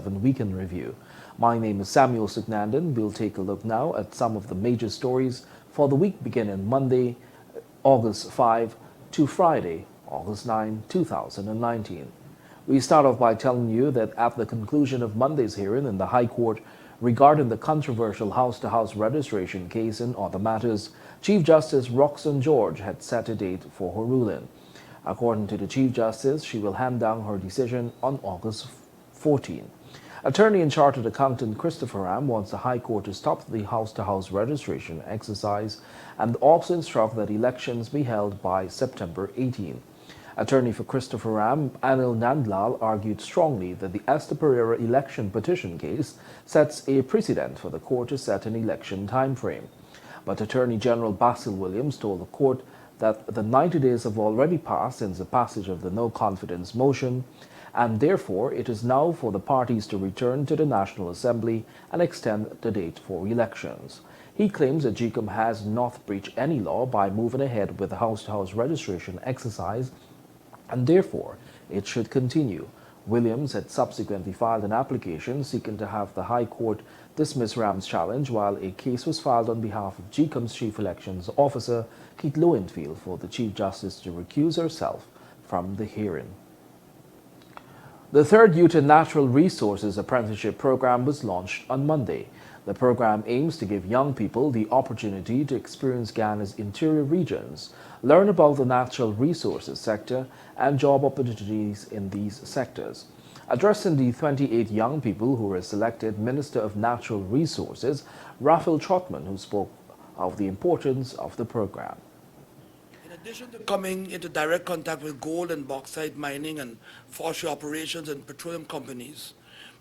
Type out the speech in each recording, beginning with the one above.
7 Weekend Review. My name is Samuel Sugnandan. We'll take a look now at some of the major stories for the week beginning Monday, August 5 to Friday, August 9, 2019. We start off by telling you that at the conclusion of Monday's hearing in the High Court regarding the controversial house-to-house registration case and other matters, Chief Justice Roxanne George had set a date for her ruling. According to the Chief Justice, she will hand down her decision on August 14. Attorney and Chartered Accountant Christopher Ram wants the High Court to stop the house-to-house registration exercise and also instruct that elections be held by September 18. Attorney for Christopher Ram, Anil Nandlal, argued strongly that the Esther Pereira election petition case sets a precedent for the court to set an election time frame. But Attorney General Basil Williams told the court that the 90 days have already passed since the passage of the no-confidence motion, and therefore it is now for the parties to return to the National Assembly and extend the date for elections. He claims that GECOM has not breached any law by moving ahead with the house-to-house registration exercise, and therefore it should continue. Williams had subsequently filed an application seeking to have the High Court dismiss Ram's challenge, while a case was filed on behalf of GECOM's Chief Elections Officer, Keith Lowenfield, for the Chief Justice to recuse herself from the hearing. The third Youth and Natural Resources Apprenticeship program was launched on Monday. The program aims to give young people the opportunity to experience Ghana's interior regions, learn about the natural resources sector and job opportunities in these sectors. Addressing the 28 young people who were selected, Minister of Natural Resources Raphael Trotman, who spoke of the importance of the program. In addition to coming into direct contact with gold and bauxite mining and forestry operations and petroleum companies,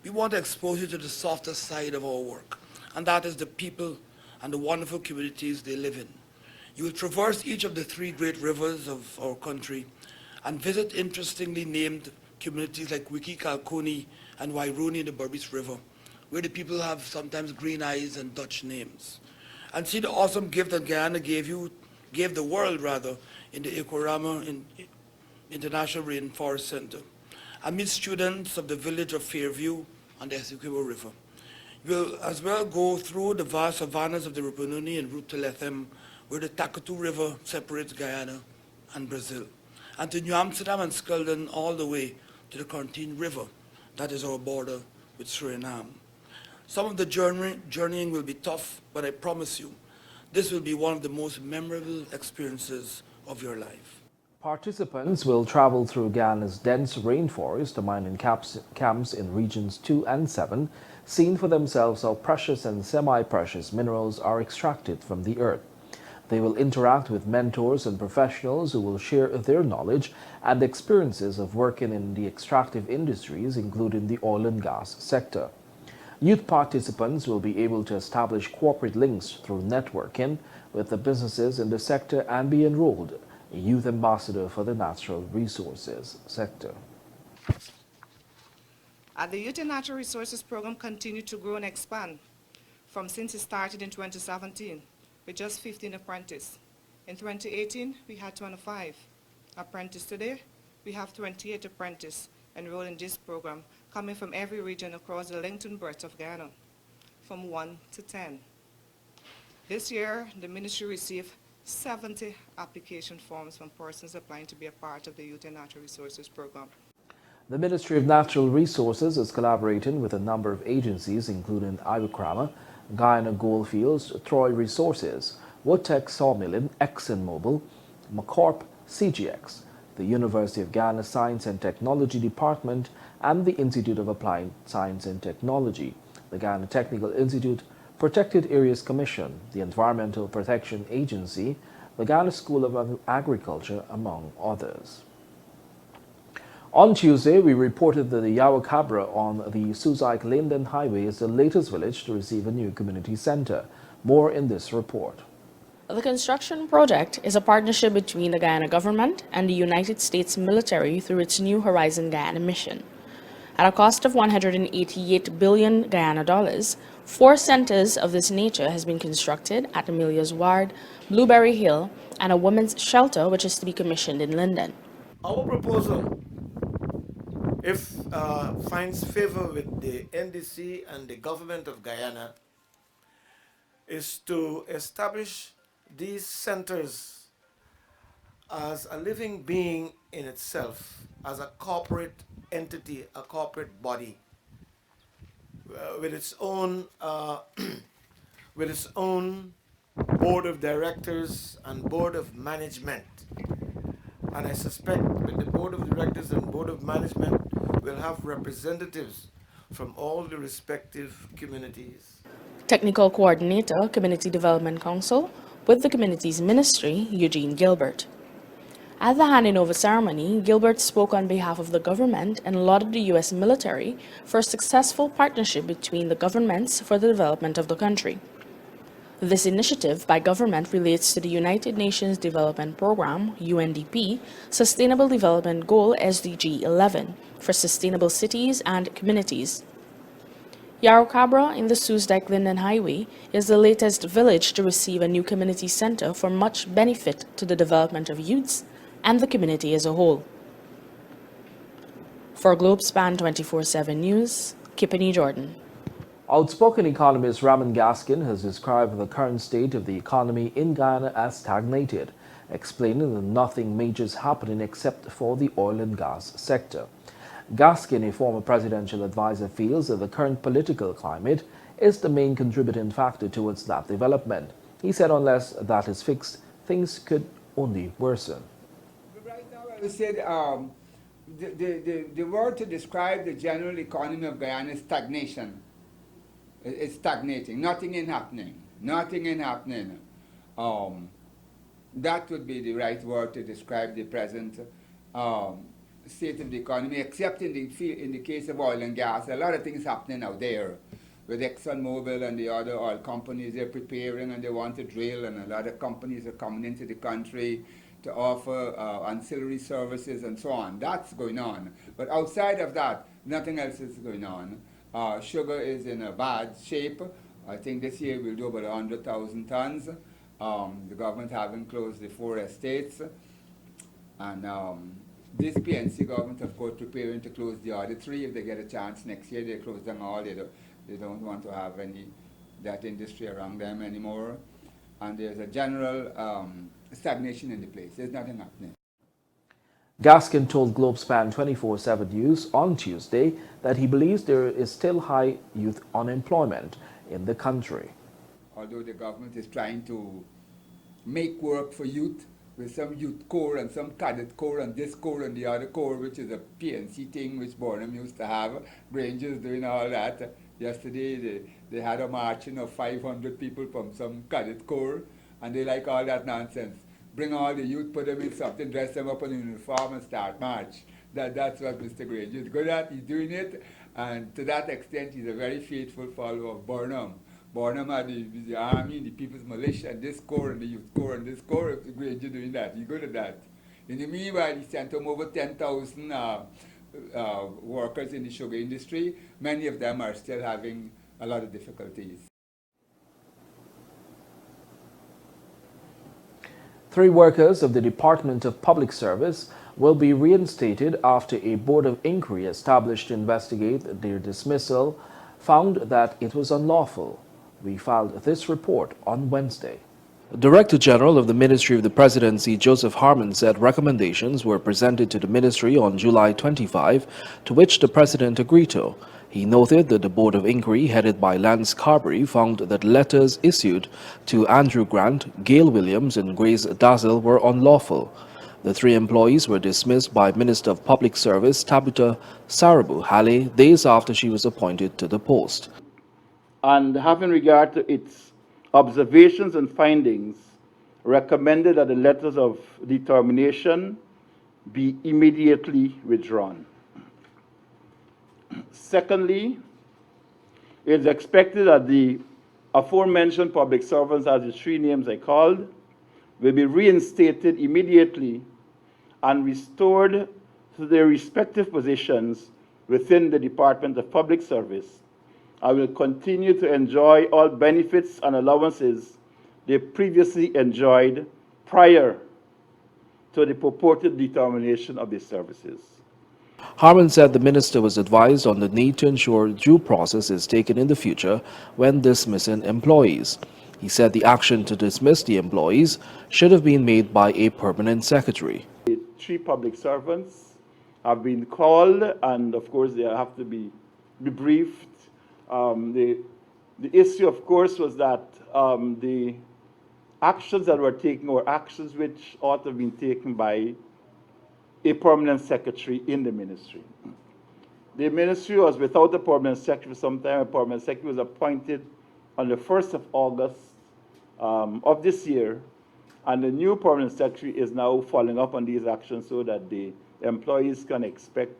we want to expose you to the softer side of our work, and that is the people and the wonderful communities they live in. You will traverse each of the 3 great rivers of our country and visit interestingly named communities like Wiki Kalkoni and Wairuni in the Berbice River, where the people have sometimes green eyes and Dutch names, and see the awesome gift that Guyana gave the world rather, in the Ekorama International Rainforest Center, and meet students of the village of Fairview on the Essequibo River. You will as well go through the vast savannas of the Rupununi and Route to Lethem, where the Takatu River separates Guyana and Brazil, and to New Amsterdam and Skulden all the way to the Contine River, that is our border with Suriname. Some of the journeying will be tough, but I promise you, this will be one of the most memorable experiences of your life. Participants will travel through Ghana's dense rainforest to mining camps in regions 2 and 7, seeing for themselves how precious and semi-precious minerals are extracted from the earth. They will interact with mentors and professionals who will share their knowledge and experiences of working in the extractive industries, including the oil and gas sector. Youth participants will be able to establish corporate links through networking with the businesses in the sector and be enrolled a youth ambassador for the natural resources sector. The Youth and Natural Resources program continued to grow and expand since it started in 2017. With just 15 apprentices. In 2018, we had 25 apprentices. Today, we have 28 apprentices enrolled in this program, coming from every region across the length and breadth of Ghana, from 1 to 10. This year, the ministry received 70 application forms from persons applying to be a part of the Youth and Natural Resources program. The Ministry of Natural Resources is collaborating with a number of agencies, including Iwokrama, Guyana Goldfields, Troy Resources, Woodtech Sawmilling, ExxonMobil, McCorp, CGX, the University of Ghana Science and Technology Department, and the Institute of Applied Science and Technology, the Ghana Technical Institute, Protected Areas Commission, the Environmental Protection Agency, the Ghana School of Agriculture, among others. On Tuesday, we reported that the Yawakabra on the Suzaik-Linden Highway is the latest village to receive a new community center. More in this report. The construction project is a partnership between the Guyana government and the United States military through its New Horizon Guyana mission. At a cost of 188 billion Guyana dollars, 4 centers of this nature has been constructed at Amelia's Ward, Blueberry Hill, and a women's shelter which is to be commissioned in Linden. Our proposal if finds favor with the NDC and the government of Guyana, is to establish these centers as a living being in itself, as a corporate entity, a corporate body, with its own with its own board of directors and board of management. And I suspect with the board of directors and board of management, we'll have representatives from all the respective communities. Technical Coordinator, Community Development Council, with the community's ministry, Eugene Gilbert. At the handing over ceremony, Gilbert spoke on behalf of the government and lauded the U.S. military for a successful partnership between the governments for the development of the country. This initiative by government relates to the United Nations Development Programme, UNDP, Sustainable Development Goal SDG 11 for sustainable cities and communities. Yarrow Cabra in the Suzdike Linden Highway is the latest village to receive a new community center for much benefit to the development of youths and the community as a whole. For Globespan 24/7 News, Kippany Jordan. Outspoken economist Raman Gaskin has described the current state of the economy in Guyana as stagnated, explaining that nothing major is happening except for the oil and gas sector. Gaskin, a former presidential advisor, feels that the current political climate is the main contributing factor towards that development. He said unless that is fixed, things could only worsen. Right now, I would say the word to describe the general economy of Guyana is stagnation. It's stagnating. Nothing is happening. Nothing is happening. That would be the right word to describe the present state of the economy, except in the case of oil and gas. A lot of things happening out there with ExxonMobil and the other oil companies. They're preparing and they want to drill, and a lot of companies are coming into the country to offer ancillary services and so on. That's going on. But outside of that, nothing else is going on. Sugar is in a bad shape. I think this year we'll do about 100,000 tons. The government having closed the 4 estates. And this PNC government, of course, preparing to close the other 3 if they get a chance next year. They close them all. They don't want to have that industry around them anymore. And there's a general stagnation in the place. There's nothing happening. Gaskin told Globespan 24/7 News on Tuesday that he believes there is still high youth unemployment in the country. Although the government is trying to make work for youth with some youth corps and some cadet corps and this corps and the other corps, which is a PNC thing which Bornham used to have. Granger is doing all that. Yesterday they had a marching of 500 people from some cadet corps, and they like all that nonsense. Bring all the youth, put them in something, dress them up in uniform and start march. That's what Mr. Granger is good at. He's doing it, and to that extent he's a very faithful follower of Bornham. Bornham had the army, the people's militia, and this corps, and the youth corps, and this corps. Granger doing that. He's good at that. In the meanwhile, he sent home over 10,000 workers in the sugar industry. Many of them are still having a lot of difficulties. 3 workers of the Department of Public Service will be reinstated after a board of inquiry established to investigate their dismissal found that it was unlawful. We filed this report on Wednesday. Director General of the Ministry of the Presidency, Joseph Harmon, said recommendations were presented to the ministry on July 25, to which the President agreed to. He noted that the Board of Inquiry, headed by Lance Carberry, found that letters issued to Andrew Grant, Gail Williams, and Grace Dazzle were unlawful. The 3 employees were dismissed by Minister of Public Service Tabitha Sarabu Hale days after she was appointed to the post. And having regard to its observations and findings, recommended that the letters of determination be immediately withdrawn. Secondly, it is expected that the aforementioned public servants, as the 3 names I called, will be reinstated immediately and restored to their respective positions within the Department of Public Service. I will continue to enjoy all benefits and allowances they previously enjoyed prior to the purported determination of their services. Harman said the minister was advised on the need to ensure due process is taken in the future when dismissing employees. He said the action to dismiss the employees should have been made by a permanent secretary. 3 public servants have been called, and of course they have to be briefed. The issue, of course, was that the actions that were taken were actions which ought to have been taken by a permanent secretary in the ministry. The ministry was without a permanent secretary for some time. A permanent secretary was appointed on the 1st of August of this year, and the new permanent secretary is now following up on these actions so that the employees can expect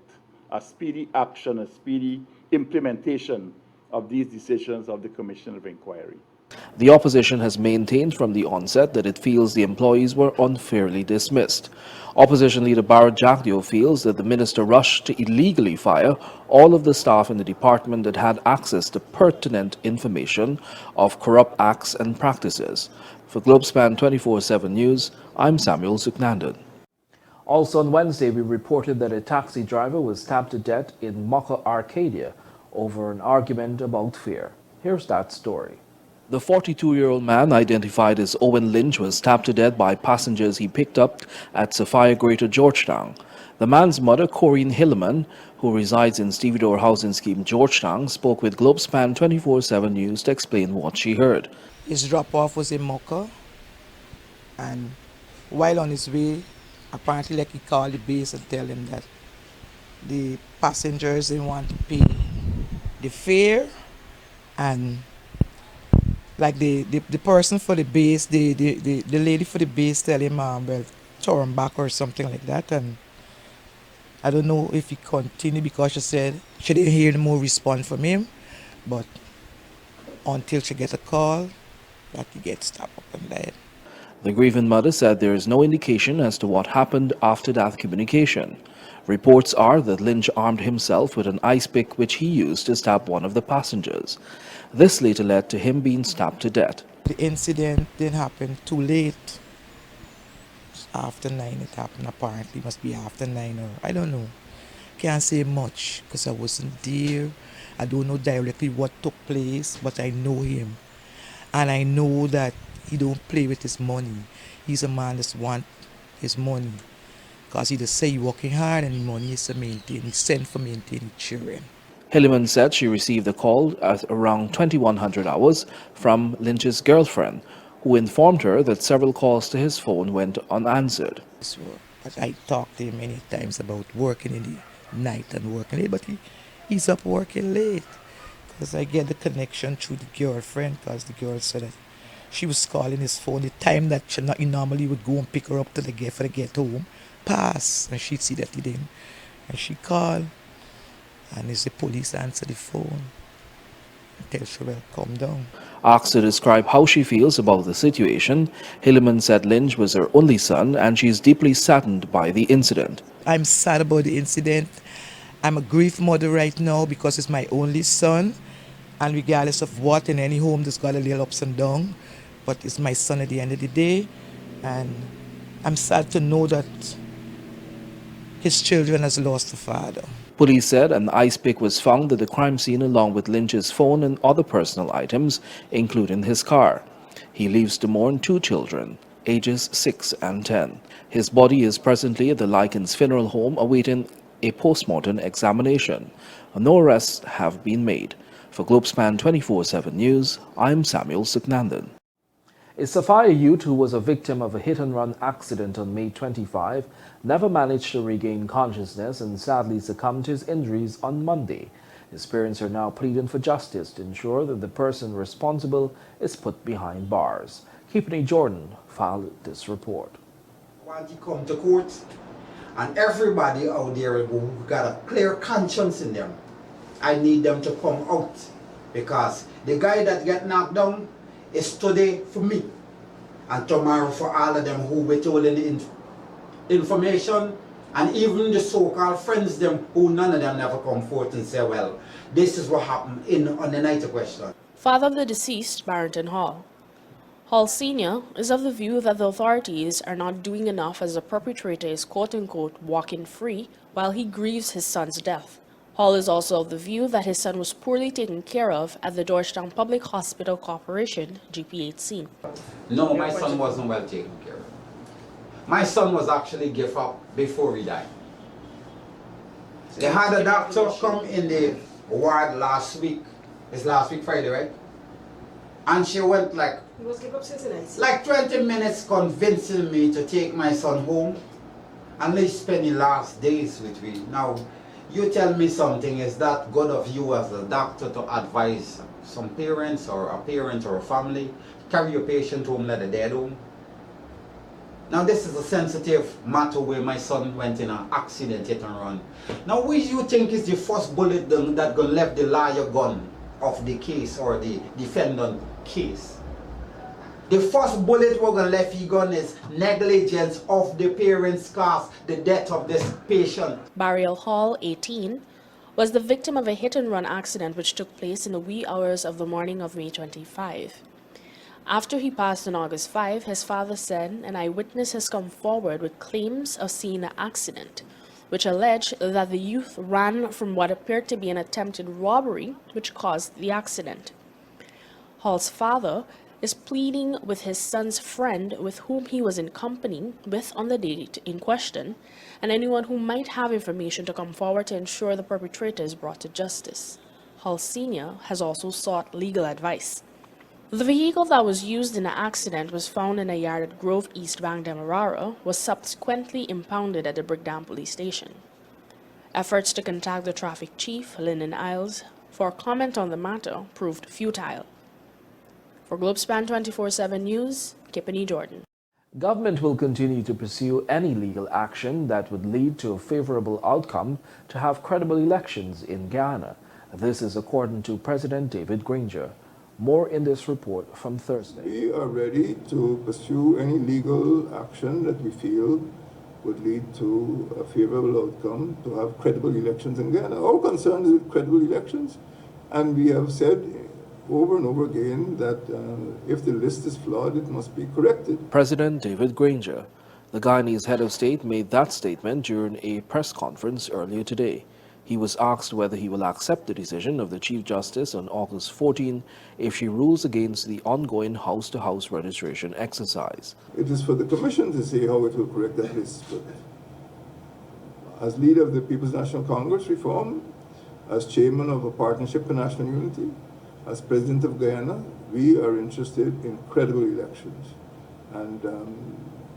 a speedy action, a speedy implementation of these decisions of the Commission of Inquiry. The opposition has maintained from the onset that it feels the employees were unfairly dismissed. Opposition leader Barrett Jagdeo feels that the minister rushed to illegally fire all of the staff in the department that had access to pertinent information of corrupt acts and practices. For Globespan 24/7 News, I'm Samuel Suknandan. Also on Wednesday, we reported that a taxi driver was stabbed to death in Mocha, Arcadia over an argument about fear. Here's that story. The 42-year-old man, identified as Owen Lynch, was stabbed to death by passengers he picked up at Sophia Greater Georgetown. The man's mother, Corinne Hilleman, who resides in Stevedore Housing Scheme, Georgetown, spoke with Globespan 24/7 News to explain what she heard. His drop-off was in Mocha, and while on his way, apparently like he called the base and tell him that the passengers didn't want to pay the fare, and like the person for the base, the lady for the base tell him, well, turn back or something like that. And I don't know if he continued because she said she didn't hear no more response from him. But until she get a call, that he gets stabbed up and died. The grieving mother said there is no indication as to what happened after that communication. Reports are that Lynch armed himself with an ice pick which he used to stab one of the passengers. This later led to him being stabbed to death. The incident didn't happen too late. After 9 it happened, apparently. Must be after 9 or I don't know. Can't say much because I wasn't there. I don't know directly what took place, but I know him. And I know that he don't play with his money. He's a man that wants his money. Because he just say he working hard and money is to maintain. He sent for maintaining children. Hilleman said she received a call at around 2100 hours from Lynch's girlfriend, who informed her that several calls to his phone went unanswered. But I talked to him many times about working in the night and working late, but he's up working late. Because I get the connection through the girlfriend, because the girl said that she was calling his phone the time that he normally would go and pick her up to the get home, pass, and she'd see that he didn't. And she called. And as the police answer the phone, tell her, well, come down. Asked to describe how she feels about the situation, Hilleman said Lynch was her only son and she is deeply saddened by the incident. I'm sad about the incident. I'm a grief mother right now because it's my only son. And regardless of what, in any home, there's got a little ups and downs. But it's my son at the end of the day. And I'm sad to know that his children has lost a father. Police said an ice pick was found at the crime scene along with Lynch's phone and other personal items, including his car. He leaves to mourn 2 children, ages 6 and 10. His body is presently at the Likens Funeral Home awaiting a post-mortem examination. No arrests have been made. For Globespan 24/7 News, I'm Samuel Suknandan. A Sophia youth who was a victim of a hit-and-run accident on May 25 never managed to regain consciousness and sadly succumbed to his injuries on Monday. His parents are now pleading for justice to ensure that the person responsible is put behind bars. Keepney Jordan filed this report. Want to come to court, and everybody out there who got a clear conscience in them, I need them to come out, because the guy that got knocked down is today for me and tomorrow for all of them who withholding the information, and even the so-called friends them who none of them never come forth and say, well, this is what happened on the night of question. Father of the deceased, Barrington Hall. Hall Sr. is of the view that the authorities are not doing enough as the perpetrator is quote-unquote walking free while he grieves his son's death. Hall is also of the view that his son was poorly taken care of at the Georgetown Public Hospital Corporation, GPHC. No, my son wasn't well taken care of. My son was actually given up before he died. They had a doctor come in the ward last week. It's last week Friday, right? And she went like 20 minutes convincing me to take my son home and let's spend the last days with me. Now, you tell me something, is that good of you as a doctor to advise some parents or a parent or a family, carry your patient home, let the dead home? Now this is a sensitive matter where my son went in an accident, hit and run. Now which you think is the first bullet that gonna left the liar gun of the case or the defendant case? The first bullet we're gonna left he gun is negligence of the parents caused the death of this patient. Burial Hall, 18, was the victim of a hit-and-run accident which took place in the wee hours of the morning of May 25. After he passed on August 5, his father said an eyewitness has come forward with claims of seeing the accident, which allege that the youth ran from what appeared to be an attempted robbery which caused the accident. Hall's father is pleading with his son's friend with whom he was in company with on the date in question, and anyone who might have information to come forward to ensure the perpetrator is brought to justice. Hall Sr. has also sought legal advice. The vehicle that was used in the accident was found in a yard at Grove East Bank, Demerara, was subsequently impounded at the Brigdam Police Station. Efforts to contact the traffic chief, Lyndon Isles, for comment on the matter proved futile. For Globespan 24/7 News, Kippany Jordan. Government will continue to pursue any legal action that would lead to a favorable outcome to have credible elections in Guyana. This is according to President David Granger. More in this report from Thursday. We are ready to pursue any legal action that we feel would lead to a favorable outcome to have credible elections in Guyana. Our concern is with credible elections, and we have said over and over again that if the list is flawed, it must be corrected. President David Granger, the Guyanese head of state, made that statement during a press conference earlier today. He was asked whether he will accept the decision of the Chief Justice on August 14 if she rules against the ongoing house-to-house registration exercise. It is for the Commission to say how it will correct that list. But as leader of the People's National Congress Reform, as chairman of a Partnership for National Unity, as President of Guyana, we are interested in credible elections. And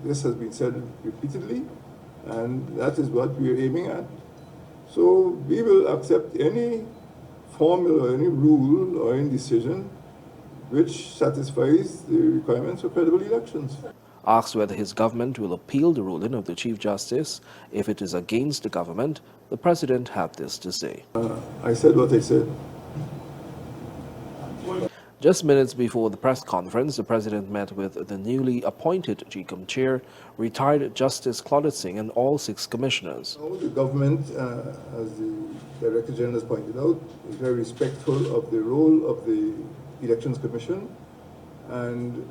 this has been said repeatedly, and that is what we are aiming at. So we will accept any formula, any rule, or any decision which satisfies the requirements for credible elections. Asked whether his government will appeal the ruling of the Chief Justice if it is against the government, the President had this to say. I said what I said. Just minutes before the press conference, the President met with the newly appointed GCOM chair, retired Justice Claudette Singh, and all 6 commissioners. The government, as the Director General has pointed out, is very respectful of the role of the Elections Commission. And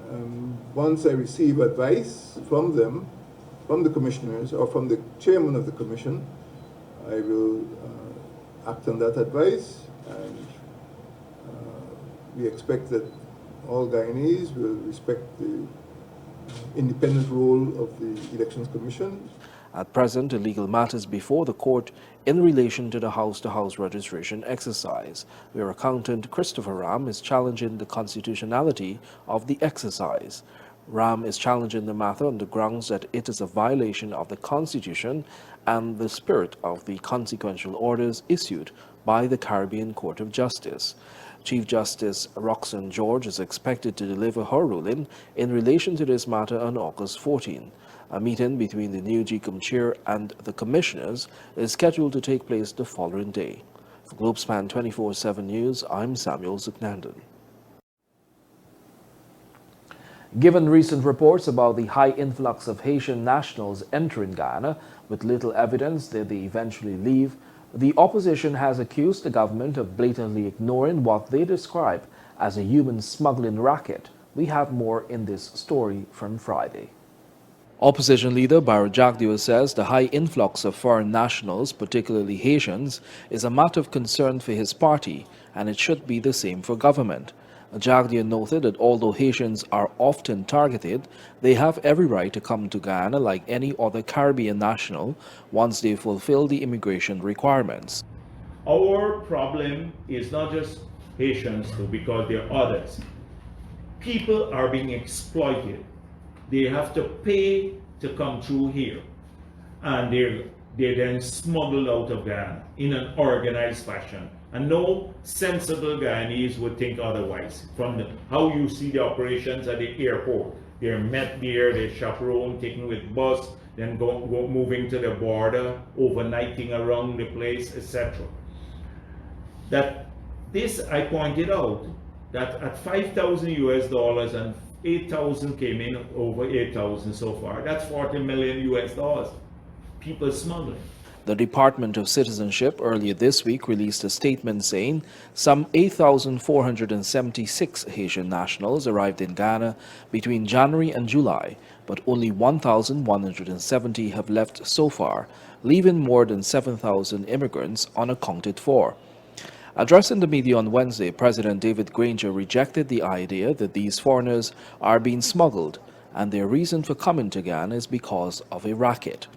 once I receive advice from them, from the commissioners, or from the chairman of the commission, I will act on that advice. And we expect that all Guyanese will respect the independent role of the Elections Commission. At present, the legal matters before the court in relation to the house-to-house registration exercise, where accountant Christopher Ram is challenging the constitutionality of the exercise. Ram is challenging the matter on the grounds that it is a violation of the Constitution and the spirit of the consequential orders issued by the Caribbean Court of Justice. Chief Justice Roxanne George is expected to deliver her ruling in relation to this matter on August 14. A meeting between the new GCOM chair and the commissioners is scheduled to take place the following day. For Globespan 24/7 News, I'm Samuel Zucknanden. Given recent reports about the high influx of Haitian nationals entering Guyana with little evidence that they eventually leave, the opposition has accused the government of blatantly ignoring what they describe as a human smuggling racket We have more in this story from Friday. Opposition leader Baro Jagdeo says the high influx of foreign nationals, particularly Haitians, is a matter of concern for his party, and it should be the same for government. Jagdeo noted that although Haitians are often targeted, they have every right to come to Guyana like any other Caribbean national once they fulfill the immigration requirements. Our problem is not just Haitians too, because there are others. People are being exploited. They have to pay to come through here. And they're then smuggled out of Guyana in an organized fashion. And no sensible Guyanese would think otherwise. From how you see the operations at the airport, they're met there, they're chaperoned, taken with bus, then moving to the border, overnighting around the place, etc. That this, I pointed out, that at 5,000 US dollars and 8,000 came in, over 8,000 so far. That's 40 million US dollars. People smuggling. The Department of Citizenship earlier this week released a statement saying some 8,476 Haitian nationals arrived in Guyana between January and July, but only 1,170 have left so far, leaving more than 7,000 immigrants unaccounted for. Addressing the media on Wednesday, President David Granger rejected the idea that these foreigners are being smuggled, and their reason for coming to Guyana is because of a racket.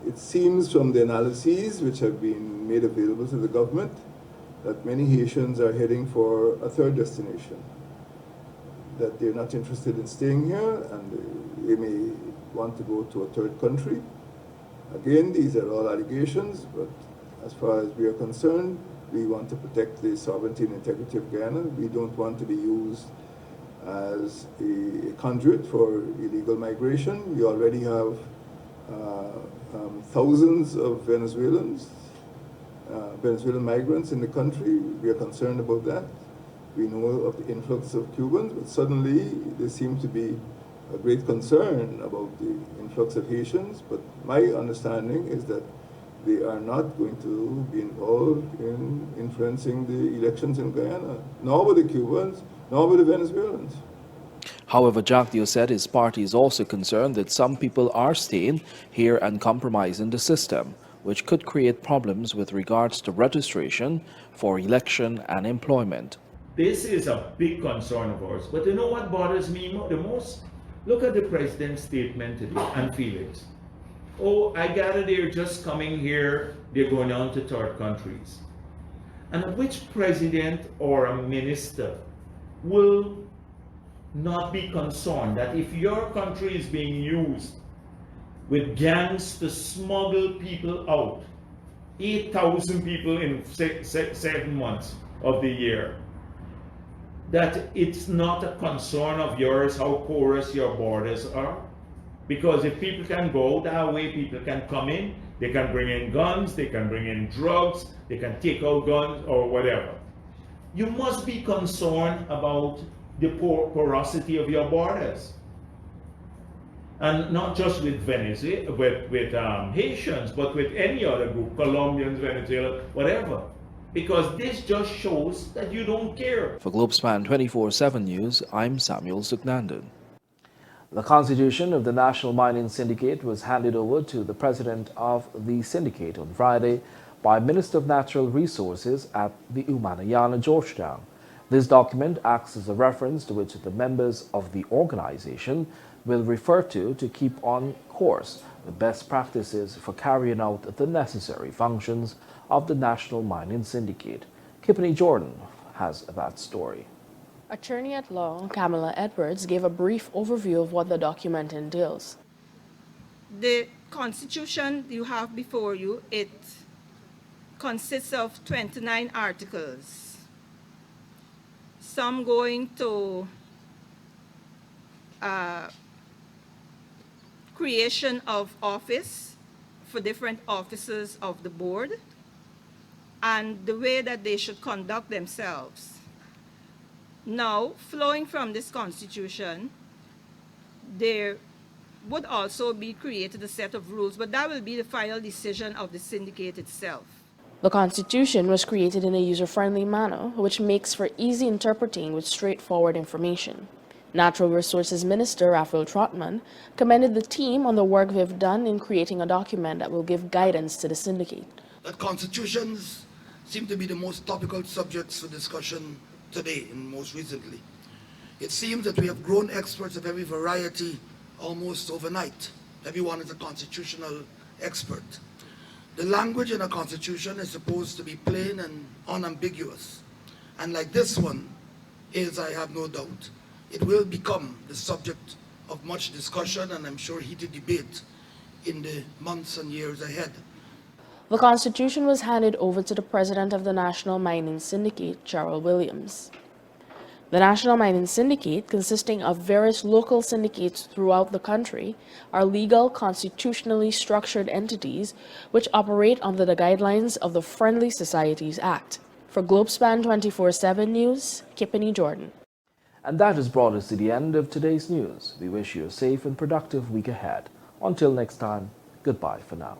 It seems from the analyses which have been made available to the government that many Haitians are heading for a third destination, that they're not interested in staying here and they may want to go to a third country. Again, these are all allegations, but as far as we are concerned, we want to protect the sovereignty and integrity of Guyana. We don't want to be used as a conduit for illegal migration. We already have thousands of Venezuelan migrants in the country. We are concerned about that. We know of the influx of Cubans, but suddenly there seems to be a great concern about the influx of Haitians. But my understanding is that they are not going to be involved in influencing the elections in Guyana, nor with the Cubans, nor with the Venezuelans. However, Jagdeo said his party is also concerned that some people are staying here and compromising the system, which could create problems with regards to registration for election and employment. This is a big concern of ours. But you know what bothers me the most? Look at the president's statement today and Felix. Oh, I gather they're just coming here, they're going on to third countries. And which president or a minister will not be concerned that if your country is being used with gangs to smuggle people out, 8,000 people in 7 months of the year, that it's not a concern of yours how porous your borders are? Because if people can go that way, people can come in, they can bring in guns, they can bring in drugs, they can take out guns or whatever. You must be concerned about the porosity of your borders. And not just with Venezuela, with Haitians, but with any other group, Colombians, Venezuela, whatever. Because this just shows that you don't care. For Globespan 24/7 News, I'm Samuel Suknandon. The constitution of the National Mining Syndicate was handed over to the president of the syndicate on Friday by Minister of Natural Resources at the Umanayana, Georgetown. This document acts as a reference to which the members of the organization will refer to keep on course with best practices for carrying out the necessary functions of the National Mining Syndicate. Kippany Jordan has that story. Attorney at law Kamala Edwards gave a brief overview of what the document entails. The Constitution you have before you, it consists of 29 articles, some going to creation of office for different officers of the board and the way that they should conduct themselves. Now, flowing from this Constitution, there would also be created a set of rules, but that will be the final decision of the syndicate itself. The Constitution was created in a user-friendly manner, which makes for easy interpreting with straightforward information. Natural Resources Minister Raphael Trotman commended the team on the work they've done in creating a document that will give guidance to the syndicate. That constitutions seem to be the most topical subjects for discussion today and most recently. It seems that we have grown experts of every variety almost overnight. Everyone is a constitutional expert. The language in a constitution is supposed to be plain and unambiguous. And like this one is, I have no doubt, it will become the subject of much discussion and I'm sure heated debate in the months and years ahead. The Constitution was handed over to the President of the National Mining Syndicate, Gerald Williams. The National Mining Syndicate, consisting of various local syndicates throughout the country, are legal, constitutionally structured entities which operate under the guidelines of the Friendly Societies Act. For Globespan 24/7 News, Kippany Jordan. And that has brought us to the end of today's news. We wish you a safe and productive week ahead. Until next time, goodbye for now.